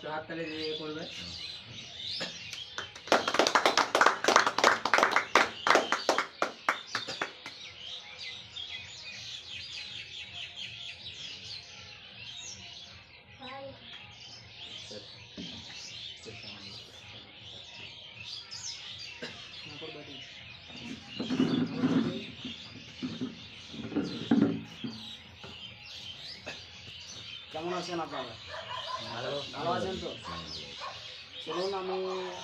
একটু হাততালি দিয়ে করবে। কেমন আছেন আপনারা? ভালো আছেন তো? চলুন, আমি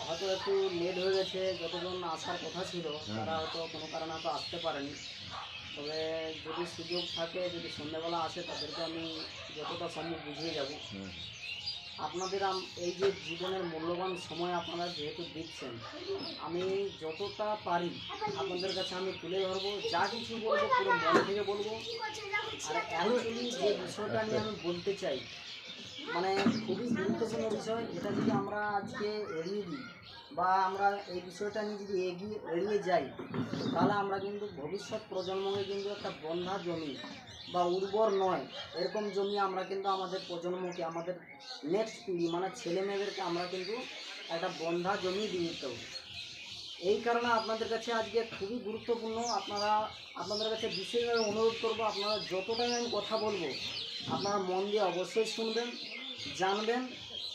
হয়তো একটু লেট হয়ে গেছে, যতজন আসার কথা ছিল তারা হয়তো কোনো কারণে হয়তো আসতে পারেনি। তবে যদি সুযোগ থাকে, যদি সন্ধ্যাবেলা আসে, তাদেরকে আমি যতটা সম্ভব বুঝিয়ে যাব। আপনাদের এই যে জীবনের মূল্যবান সময় আপনারা যেহেতু দিচ্ছেন, আমি যতটা পারি আপনাদের কাছে আমি তুলে ধরবো। যা কিছু বলবো পুরো মন থেকে বলবো। আর অ্যাকচুয়ালি যে বিষয়টা নিয়ে আমি বলতে চাই, মানে খুবই গুরুত্বপূর্ণ বিষয়। এটা যদি আমরা আজকে এড়িয়ে দিই বা আমরা এই বিষয়টা নিয়ে যদি এড়িয়ে যাই, তাহলে আমরা কিন্তু ভবিষ্যৎ প্রজন্মকে কিন্তু একটা বন্ধা জমি বা উর্বর নয় এরকম জমি আমরা কিন্তু আমাদের প্রজন্মকে, আমাদের নেক্সট পিঢ়ি মানে ছেলে মেয়েদেরকে আমরা কিন্তু একটা বন্ধা জমি দিয়ে দিতে হবে। এই কারণে আপনাদের কাছে আজকে খুবই গুরুত্বপূর্ণ। আপনাদের কাছে বিশেষভাবে অনুরোধ করবো, আপনারা যতটাই আমি কথা বলবো আপনারা মন দিয়ে অবশ্যই শুনবেন, জানবেন।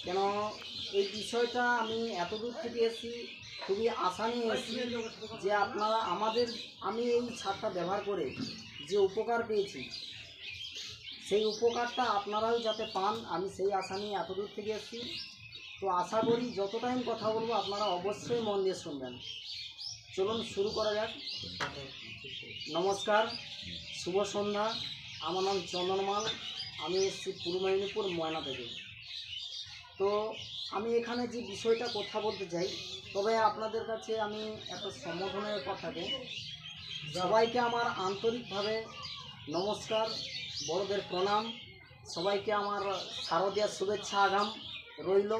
কেন এই বিষয়টা আমি এত দূর থেকে এসেছি, খুবই আশা নিয়ে এসেছি যে আপনারা আমি এই সারটা ব্যবহার করে যে উপকার পেয়েছি, সেই উপকারটা আপনারাও যাতে পান, আমি সেই আশা নিয়ে এত দূর থেকে এসেছি। তো আশা করি যতটাই আমি কথা বলবো আপনারা অবশ্যই মন দিয়ে শুনবেন। চলুন শুরু করা যাক। নমস্কার, শুভ সন্ধ্যা। আমার নাম চন্দনমাল, আমি এসেছি পূর্ব মেদিনীপুর ময়না থেকে। তো আমি এখানে যে বিষয়টা কথা বলতে চাই, তবে আপনাদের কাছে আমি একটা সম্বোধনের কথাকে সবাইকে আমার আন্তরিকভাবে নমস্কার, বড়দের প্রণাম, সবাইকে আমার শারদীয়ার শুভেচ্ছা আগাম রইল।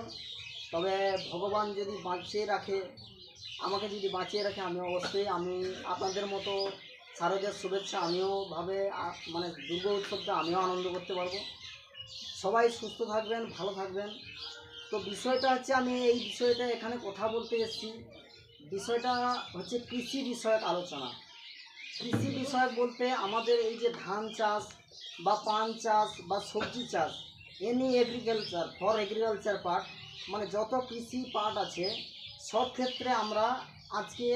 তবে ভগবান যদি আমাকে যদি বাঁচিয়ে রাখে, আমি অবশ্যই আপনাদের মতো শারদীয়ার শুভেচ্ছা মানে দুর্গা উৎসবটা আমিও আনন্দ করতে পারবো। সবাই সুস্থ থাকবেন, ভালো থাকবেন। তো বিষয়টা হচ্ছে, আমি এই বিষয়টা এখানে কথা বলতে এসেছি। বিষয়টা হচ্ছে কৃষি বিষয়ক আলোচনা। কৃষি বিষয়ক বলতে আমাদের এই যে ধান চাষ বা পান চাষ বা সবজি চাষ, ফর এগ্রিকালচার পার্ট, মানে যত কৃষি পার্ট আছে সব ক্ষেত্রে আমরা আজকে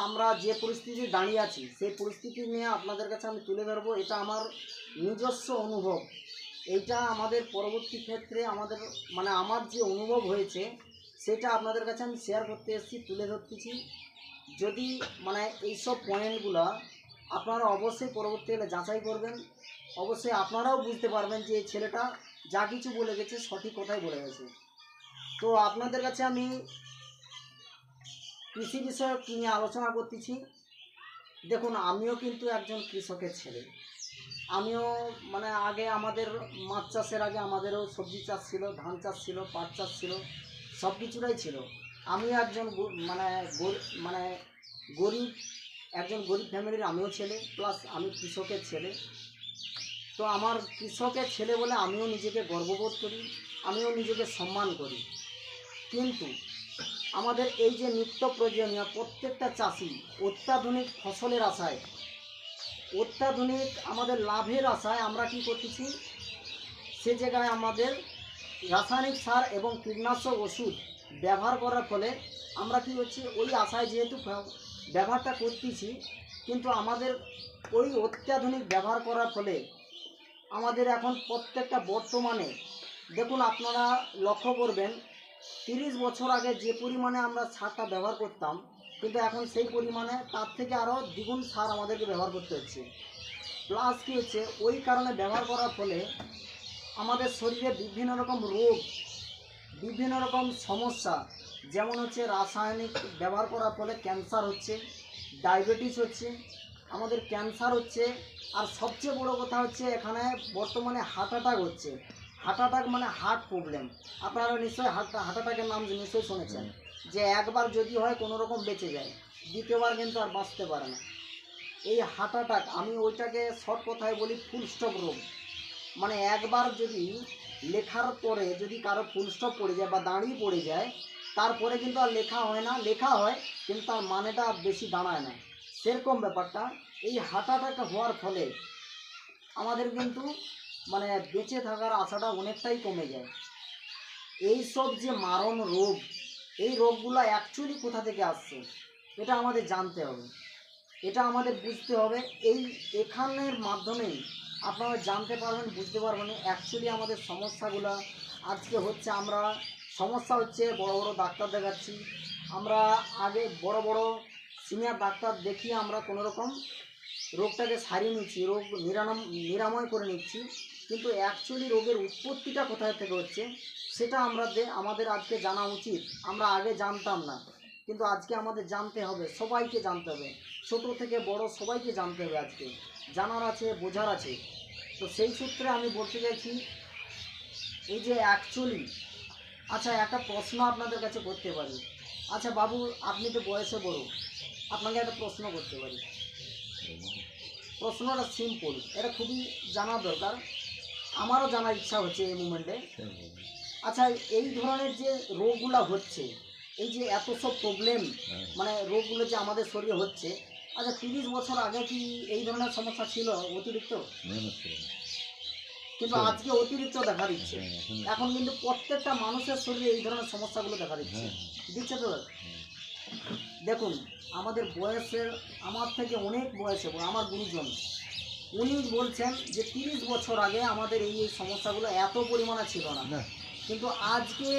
আমরা যে পরিস্থিতি দাঁড়িয়ে আছি, সেই পরিস্থিতি নিয়ে আপনাদের কাছে আমি তুলে ধরবো। এটা আমার নিজস্ব অনুভব। এইটা আমাদের পরবর্তী ক্ষেত্রে আমার যে অনুভব হয়েছে সেটা আপনাদের কাছে আমি শেয়ার করতে এসেছি, তুলে ধরতেছি। যদি এইসব পয়েন্টগুলো আপনারা অবশ্যই পরবর্তীকালে যাচাই করবেন, অবশ্যই আপনারাও বুঝতে পারবেন যে এই ছেলেটা যা কিছু বলে গেছে সঠিক কথাই বলে গেছে। তো আপনাদের কাছে আমি কৃষি বিষয়ক নিয়ে আলোচনা করতেছি। দেখুন, আমিও কিন্তু একজন কৃষকের ছেলে। আমিও আগে আমাদের মাছ চাষের আগে আমাদেরও সবজি চাষ ছিল, ধান চাষ ছিল, পাট চাষ ছিল, সব কিছুটাই ছিল। আমিও একজন গরিব ফ্যামিলির আমিও ছেলে, প্লাস আমি কৃষকের ছেলে। তো আমার কৃষকের ছেলে বলে আমিও নিজেকে গর্ববোধ করি, আমিও নিজেকে সম্মান করি। কিন্তু আমাদের এই যে নিত্য প্রয়োজনীয় প্রত্যেকটা চাষি অত্যাধুনিক ফসলের আশায়, অত্যাধুনিক আমাদের লাভের আশায় আমরা কি করতেছি, সে জায়গায় আমাদের রাসায়নিক সার এবং কীটনাশক ওষুধ ব্যবহার করার ফলে আমরা কি হচ্ছে, ওই আশায় যেহেতু ব্যবহারটা করতেছি, কিন্তু আমাদের ওই অত্যাধুনিক ব্যবহার করার ফলে আমাদের এখন প্রত্যেকটা বর্তমানে দেখুন, আপনারা লক্ষ্য করবেন 30 বছর আগে যে পরিমাণে আমরা সারটা ব্যবহার করতাম, কিন্তু এখন সেই পরিমাণে তার থেকে আরও দ্বিগুণ সার আমাদেরকে ব্যবহার করতে হচ্ছে। প্লাস কী হচ্ছে, ওই কারণে ব্যবহার করার ফলে আমাদের শরীরে বিভিন্ন রকম রোগ, বিভিন্ন রকম সমস্যা, যেমন হচ্ছে রাসায়নিক ব্যবহার করার ফলে ক্যান্সার হচ্ছে, ডায়াবেটিস হচ্ছে, আমাদের ক্যান্সার হচ্ছে। আর সবচেয়ে বড় কথা হচ্ছে, এখানে বর্তমানে হার্ট অ্যাটাক হচ্ছে। হার্ট অ্যাটাক মানে হার্ট প্রবলেম। আপনারা নিশ্চয়ই হার্ট অ্যাটাকের নাম নিশ্চয়ই শুনেছেন, যে একবার যদি হয় কোনো রকম বেঁচে যায়, দ্বিতীয়বার কিন্তু আর বাঁচতে পারে না। এই হার্ট অ্যাটাক, আমি ওইটাকে শর্ট কথায় বলি ফুল স্টপ রোগ। একবার যদি লেখার পরে যদি কারো ফুল স্টপ পড়ে যায় বা দাঁড়িয়ে পড়ে যায়, তারপরে কিন্তু আর লেখা হয় না, লেখা হয় কিন্তু তার মানেটা বেশি দাঁড়ায় না। সেরকম ব্যাপারটা এই হার্ট অ্যাটাক হওয়ার ফলে আমাদের কিন্তু মানে বেঁচে থাকার আশাটা অনেকটাই কমে যায়। এই সব যে মারণ রোগ, এই রোগগুলো অ্যাকচুয়ালি কোথা থেকে আসছে এটা আমাদের জানতে হবে, এটা আমাদের বুঝতে হবে। এখানের মাধ্যমেই আপনারা জানতে পারবেন, বুঝতে পারবেন অ্যাকচুয়ালি আমাদের সমস্যাগুলো আজকে হচ্ছে। আমরা সমস্যা হচ্ছে বড় বড় ডাক্তার দেখাচ্ছি, আমরা আগে বড় বড় সিনিয়র ডাক্তার দেখিয়ে আমরা কোনো রকম রোগটাকে সারিয়ে নিচ্ছি, রোগ নিরাময় করে নিচ্ছি, কিন্তু অ্যাকচুয়ালি রোগের উৎপত্তিটা কোথায় থেকে হচ্ছে সেটা আমাদের আজকে জানা উচিত। আমরা আগে জানতাম না, কিন্তু আজকে আমাদের জানতে হবে, সবাইকে জানতে হবে, ছোট থেকে বড় সবাইকে জানতে হবে। আজকে জানার আছে, বোঝার আছে। তো সেই সূত্রে আমি বলতে চাইছি এই যে অ্যাকচুয়ালি, আচ্ছা একটা প্রশ্ন আপনাদের কাছে করতে পারি। আচ্ছা বাবু, আপনি তো বয়সে বড়, আপনাকে একটা প্রশ্ন করতে পারি। প্রশ্নটা সিম্পল, এটা খুবই জানা দরকার, আমারও জানার ইচ্ছা হচ্ছে এই মুমেন্টে। আচ্ছা, এই ধরনের যে রোগগুলো হচ্ছে, এই যে এত সব প্রবলেম, মানে রোগগুলো যে আমাদের শরীরে হচ্ছে, আচ্ছা 30 বছর আগে কি এই ধরনের সমস্যা ছিল অতিরিক্ত? কিন্তু আজকে অতিরিক্ত দেখা দিচ্ছে। এখন কিন্তু প্রত্যেকটা মানুষের শরীরে এই ধরনের সমস্যাগুলো দেখা দিচ্ছে তো। দেখুন, আমাদের বয়সের, আমার থেকে অনেক বয়সে বড় আমার গুরুজন, উনি বলছেন যে 30 বছর আগে আমাদের এই সমস্যাগুলো এত পরিমাণে ছিল না, কিন্তু আজকে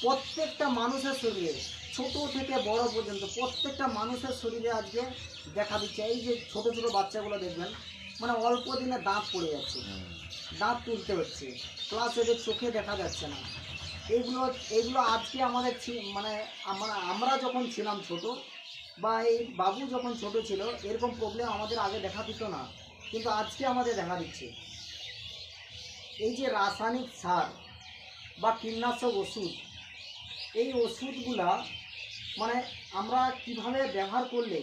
প্রত্যেকটা মানুষের শরীরে, ছোট থেকে বড় পর্যন্ত প্রত্যেকটা মানুষের শরীরে আজকে দেখা দিচ্ছে। এই যে ছোট ছোট বাচ্চাগুলো দেখবেন, মানে অল্প দিনে দাঁত পড়ে যাচ্ছে, দাঁত তুলতে হচ্ছে, প্লাস এদের চোখে দেখা যাচ্ছে না। এইগুলো আজকে আমাদের মানে আমরা যখন ছিলাম ছোট, বা এই বাবু যখন ছোট ছিল, এরকম প্রবলেম আমাদের আগে দেখা দিত না, কিন্তু আজকে আমাদের দেখা দিচ্ছে। এই যে রাসায়নিক সার বা কীটনাশক ওষুধ, এই ওষুধগুলা মানে আমরা কিভাবে ব্যবহার করলে,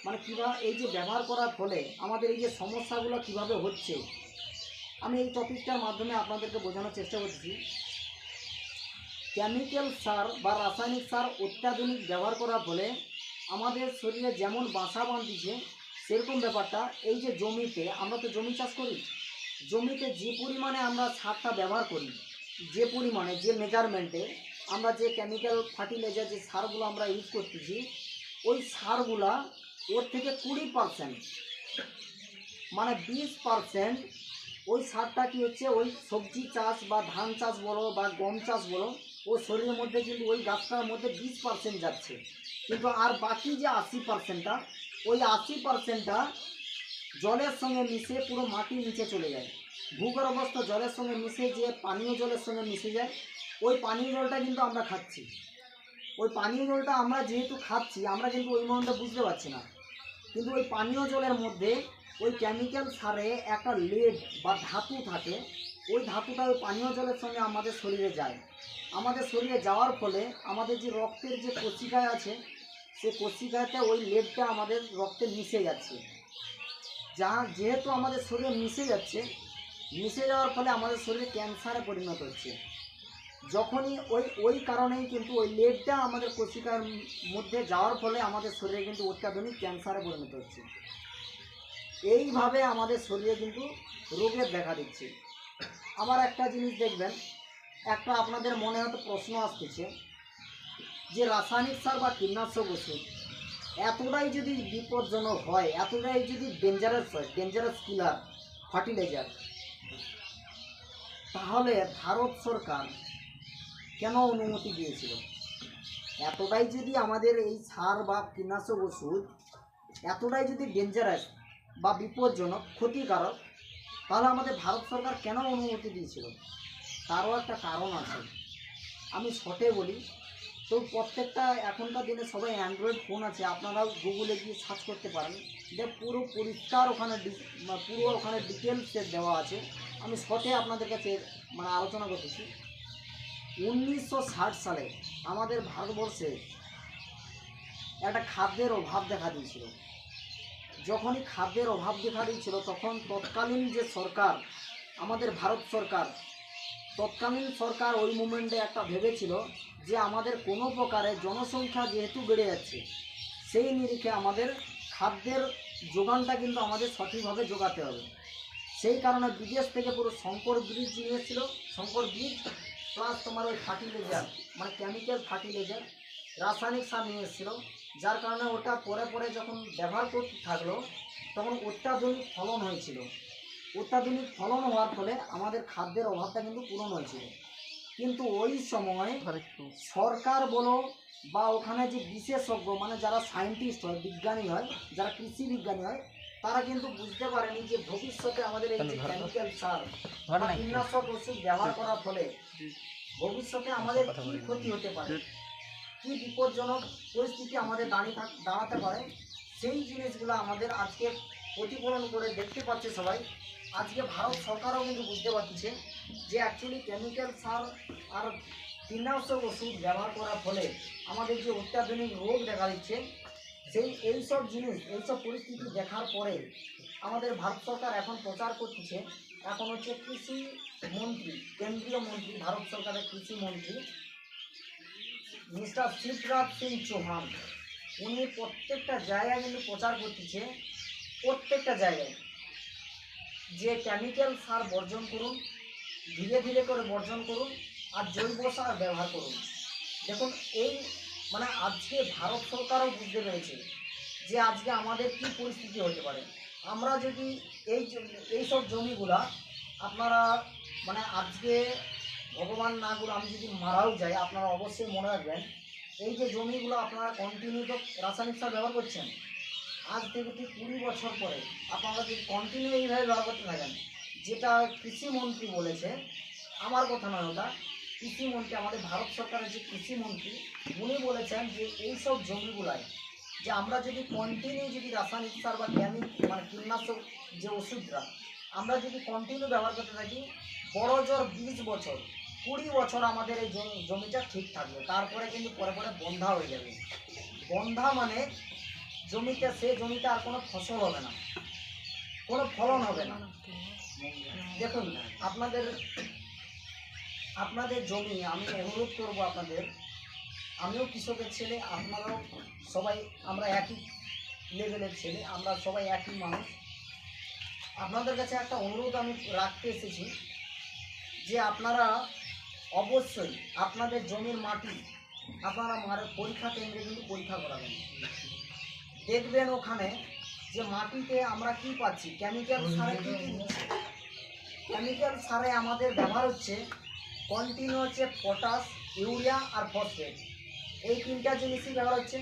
মানে কীভাবে এই যে ব্যবহার করার ফলে আমাদের এই যে সমস্যাগুলো কিভাবে হচ্ছে, আমি এই টপিকটার মাধ্যমে আপনাদেরকে বোঝানোর চেষ্টা করছি। কেমিক্যাল সার বা রাসায়নিক সার অত্যাধুনিক ব্যবহার করার ফলে আমাদের শরীরে যেমন বাসা বাঁধছে, সেরকম ব্যাপারটা এই যে জমিতে, আমরা তো জমি চাষ করি, জমিতে যে পরিমাণে আমরা সারটা ব্যবহার করি, যে পরিমাণে, যে মেজারমেন্টে আমরা যে কেমিক্যাল ফার্টিলাইজার যে সারগুলো আমরা ইউজ করতেছি, ওই সারগুলা ওর থেকে 20%, মানে 20% ওই সারটা কী হচ্ছে, ওই সবজি চাষ বা ধান চাষ বলো বা গম চাষ বলো, ওর শরীরের মধ্যে কিন্তু ওই গাছটার মধ্যে 20% যাচ্ছে, কিন্তু আর বাকি যে 80%টা, ওই 80%টা জলের সঙ্গে মিশে পুরো মাটির নিচে চলে যায়। ভূগর্ভস্থ জলের সঙ্গে মিশে, যে পানীয় জলের সঙ্গে মিশে যায়, ওই পানীয় জলটা কিন্তু আমরা খাচ্ছি। ওই পানীয় জলটা আমরা যেহেতু খাচ্ছি, আমরা কিন্তু ওই মনটা বুঝতে পারছি না, কিন্তু ওই পানীয় জলের মধ্যে ওই কেমিক্যাল সারে একটা লেড বা ধাতু থাকে, ওই ধাতুটা ওই পানীয় জলের সঙ্গে আমাদের শরীরে যায়। আমাদের শরীরে যাওয়ার ফলে আমাদের যে রক্তের যে কোষিকায় আছে, সেই কোষিকাতে ওই লেডটা আমাদের রক্তে মিশে যাচ্ছে। যেহেতু আমাদের শরীরে মিশে যাচ্ছে, মিশে যাওয়ার ফলে আমাদের শরীরে ক্যান্সারে পরিণত হচ্ছে। যখনই ওই কারণেই কিন্তু ওই লেডটা আমাদের কোষিকার মধ্যে যাওয়ার ফলে আমাদের শরীরে কিন্তু অত্যাধুনিক ক্যান্সারে পরিণত হচ্ছে। এইভাবে আমাদের শরীরে কিন্তু রোগের দেখা দিচ্ছে। আবার একটা জিনিস দেখবেন, একটা আপনাদের মনে হয়তো প্রশ্ন আসতেছে যে রাসায়নিক সার বা কীটনাশক ওষুধ এতটাই যদি বিপজ্জনক হয়, এতটাই যদি ডেঞ্জারাস হয়, ডেঞ্জারাস কিলার ফার্টিলাইজার, তাহলে ভারত সরকার কেন অনুমতি দিয়েছিল? এতটাই যদি আমাদের এই সার বা কীটনাশক ওষুধ এতটাই যদি ডেঞ্জারাস বা বিপজ্জনক, ক্ষতিকারক, তাহলে আমাদের ভারত সরকার কেন অনুমতি দিয়েছিল? তারও একটা কারণ আছে, আমি শর্টে বলি। তো প্রত্যেকটা এখনকার দিনে সবাই অ্যান্ড্রয়েড ফোন আছে, আপনারাও গুগলে গিয়ে সার্চ করতে পারেন, যে পুরো পরিষ্কার ওখানে ডিটেলসে দেওয়া আছে। আমি শর্টে আপনাদের কাছে মানে আলোচনা করতেছি। 1960 সালে আমাদের ভারতবর্ষে একটা খাদ্যের অভাব দেখা দিয়েছিল। যখনই খাদ্যের অভাব দেখা দিয়েছিল, তখন তৎকালীন যে সরকার, আমাদের ভারত সরকার, তৎকালীন সরকার ওই মুমেন্টে একটা ভেবেছিল যে আমাদের কোনো প্রকারে জনসংখ্যা যেহেতু বেড়ে যাচ্ছে, সেই নিরিখে আমাদের খাদ্যের যোগানটা কিন্তু আমাদের সঠিকভাবে যোগাতে হবে। সেই কারণে বিদেশ থেকে পুরো শঙ্কর ব্রিজ নিয়ে এসেছিল, শঙ্কর ব্রিজ প্লাস তোমার ওই ফার্টিলাইজার মানে কেমিক্যাল ফার্টিলাইজার রাসায়নিক সার নিয়ে এসেছিল, যার কারণে ওটা পরে পরে যখন ব্যবহার করতে থাকলো তখন অত্যাধুনিক ফলন হয়েছিল। অত্যাধুনিক ফলন হওয়ার ফলে আমাদের খাদ্যের অভাবটা কিন্তু পূরণ হয়েছিল। কিন্তু ওই সময় সরকার বলো বা ওখানে যে বিশেষজ্ঞ মানে যারা সায়েন্টিস্ট হয়, বিজ্ঞানী হয়, যারা কৃষি বিজ্ঞানী হয়, তারা কিন্তু বুঝতে পারেনি যে ভবিষ্যতে আমাদের এই যে কেমিক্যাল সার বা কীটনাশক ওষুধ ব্যবহার করার ফলে ভবিষ্যতে আমাদের কী ক্ষতি হতে পারে, কী বিপজ্জনক পরিস্থিতি আমাদের দাঁড়াতে পারে, সেই জিনিসগুলো আমাদের আজকে প্রতিফলন করে দেখতে পাচ্ছে সবাই। আজকে ভারত সরকারও কিন্তু বুঝতে পারছে যে অ্যাকচুয়ালি কেমিক্যাল সার আর কীটনাশক ওষুধ ব্যবহার করার ফলে আমাদের যে অত্যাধুনিক রোগ দেখা দিচ্ছে, এইসব জিনিস এইসব পরিস্থিতি দেখার পরে আমাদের ভারত সরকার এখন প্রচার করতেছে। এখন হচ্ছে কৃষি মন্ত্রী, কেন্দ্রীয় মন্ত্রী, ভারত সরকারের কৃষি মন্ত্রী মিস্টার শিবরাজ সিং চৌহান, উনি প্রত্যেকটা জায়গায় কিন্তু প্রচার করতেছে, প্রত্যেকটা জায়গায় যে কেমিক্যাল সার বর্জন করুন, ধীরে ধীরে করে বর্জন করুন আর জৈব সার ব্যবহার করুন। দেখুন এই মানে আজকে ভারত সরকারও বুঝতে পেরেছে যে আজকে আমাদের কী পরিস্থিতি হতে পারে। আমরা যদি এইসব জমিগুলা আপনারা মানে আজকে ভগবান না করে আমি যদি মারাও যাই, আপনারা অবশ্যই মনে রাখবেন এই যে জমিগুলো আপনারা কন্টিনিউ তো রাসায়নিক সার ব্যবহার করছেন, আজ থেকে ঠিক 20 বছর পরে আপনারা যদি কন্টিনিউ এইভাবে ব্যবহার করতে থাকেন, যেটা কৃষিমন্ত্রী বলেছে, আমার কথা নয়, ওটা কৃষিমন্ত্রী, আমাদের ভারত সরকারের যে কৃষিমন্ত্রী উনি বলেছেন যে এইসব জমিগুলায় যে আমরা যদি কন্টিনিউ যদি রাসায়নিক সার বা মানে কীটনাশক যে ওষুধটা আমরা যদি কন্টিনিউ ব্যবহার করতে থাকি, বড় জোর 20 বছর 20 বছর আমাদের এই জমিটা ঠিক থাকবে, তারপরে কিন্তু পরে পরে বন্ধা হয়ে যাবে। বন্ধা মানে জমিতে আর কোনো ফসল হবে না, কোনো ফলন হবে না। দেখুন আপনাদের জমি আমি অনুরোধ করবো আপনাদের, আমিও কৃষকের ছেলে, আপনারাও সবাই আমরা একই লেভেলের ছেলে, আমরা সবাই একই মানুষ। আপনাদের কাছে একটা অনুরোধ আমি রাখতে এসেছি যে আপনারা অবশ্যই আপনাদের জমির মাটি আপনারা পরীক্ষা কেন্দ্রে কিন্তু পরীক্ষা করাবেন। দেখবেন ওখানে যে মাটিতে আমরা কি পাচ্ছি, কেমিক্যাল সারে কী কী দিচ্ছে। কেমিক্যাল সারে আমাদের ব্যবহার হচ্ছে কন্টিনিউ হচ্ছে পটাশ, ইউরিয়া আর ফসফেট, এই তিনটা জিনিসই ব্যবহার হচ্ছে।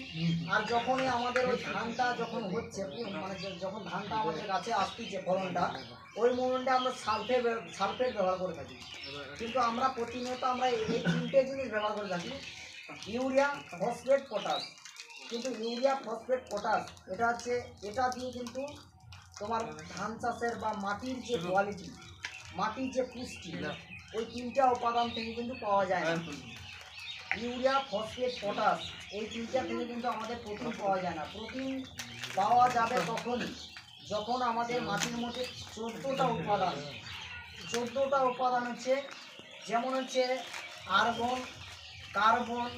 আর যখনই আমাদের ওই ধানটা যখন হচ্ছে মানে যখন ধানটা আমাদের গাছে আসতেছে ফলনটা, ওই মোমেন্টে আমরা সালফেট ব্যবহার করে থাকি। কিন্তু আমরা প্রতিনিয়ত আমরা এই তিনটে জিনিস ব্যবহার করে থাকি, ইউরিয়া, ফসফেট, পটাশ। কিন্তু ইউরিয়া, ফসফেট, পটাশ এটা দিয়ে কিন্তু তোমার ধান চাষের বা মাটির যে কোয়ালিটি, মাটির যে পুষ্টি, ওই তিনটা উপাদান থেকে কিন্তু পাওয়া যায় না। ইউরিয়া, ফসফেট, পটাশ এই তিনটা থেকে কিন্তু আমাদের প্রোটিন পাওয়া যায় না। প্রোটিন পাওয়া যাবে তখনই যখন আমাদের মাটির মধ্যে 14টা উপাদান হচ্ছে, যেমন হচ্ছে আর্গন, কার্বন,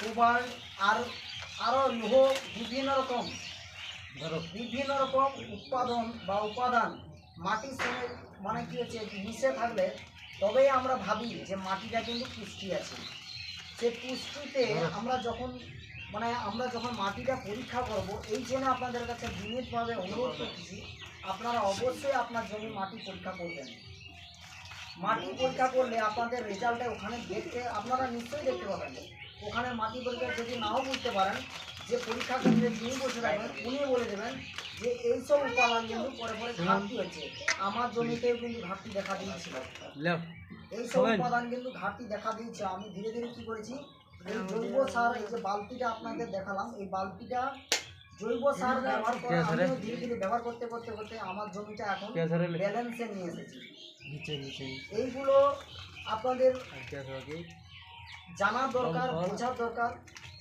কোবাল্ট আর আরও লোহ, বিভিন্ন রকম উপাদান মাটির সঙ্গে মানে কি হচ্ছে মিশে থাকলে তবেই আমরা ভাবি যে মাটিটা কিন্তু পুষ্টি আছে। সে পুষ্টিতে আমরা যখন মাটিটা পরীক্ষা করব, এই জন্য আপনাদের কাছে বিনীতভাবে অনুরোধ করতেছি আপনারা অবশ্যই আপনার জমি মাটি পরীক্ষা করবেন। মাটি পরীক্ষা করলে আপনাদের রেজাল্টে ওখানে আপনারা নিশ্চয়ই দেখতে পাবেন। ওখানে মাটি পরীক্ষা যদি নাও বুঝতে পারেন, যে পরীক্ষা কেন্দ্রে যিনি বসে থাকবেন উনি বলে দেবেন যে এইসব উপাদান কিন্তু পরে পরে ঘাটতি হচ্ছে। আমার জমিতেও কিন্তু ঘাটতি দেখা দিয়েছিল, এইসব উপাদান কিন্তু ঘাটতি দেখা দিয়েছে। আমি ধীরে ধীরে কি করেছি, এই জৈব সার, এই যে বালতিটা আপনাদের দেখালাম, এই বালতিটা জৈব সার ব্যবহার করে আমিও ধীরে ধীরে ব্যবহার করতে করতে করতে আমার জমিটা এখন ব্যালেন্সে নিয়ে এসেছি। এইগুলো আপনাদের জানার দরকার, বোঝার দরকার।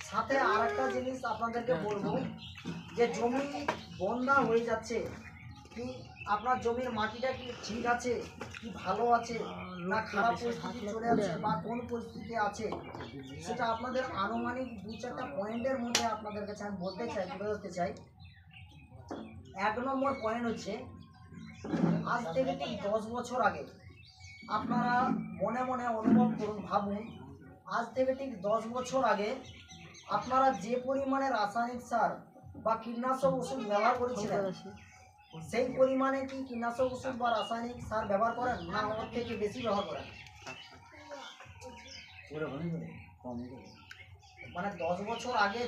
সাথে আর একটা জিনিস আপনাদেরকে বলবো যে জমি বন্যা হয়ে যাচ্ছে, কি আপনার জমির মাটিটা কি ঠিক আছে, কি ভালো আছে, না খারাপ পরিস্থিতি চলে আছে, বা কোন পরিস্থিতি আছে, সেটা আপনাদের আনুমানিক 2-4টা পয়েন্টের মধ্যে আপনাদের কাছে আমি বলতে চাই, তুলে ধরতে চাই। 1 নম্বর পয়েন্ট হচ্ছে, আজ থেকে ঠিক 10 বছর আগে আপনারা মনে মনে অনুভব করুন, ভাবুন, আজ থেকে ঠিক 10 বছর আগে আপনারা যে পরিমাণে রাসায়নিক সার বা কীটনাশক ওষুধ ব্যবহার করেছিলেন, সেই পরিমাণে কি কীটনাশক ওষুধ বা রাসায়নিক সার ব্যবহার করেন, না ওর থেকে বেশি ব্যবহার করেন? মানে 10 বছর আগে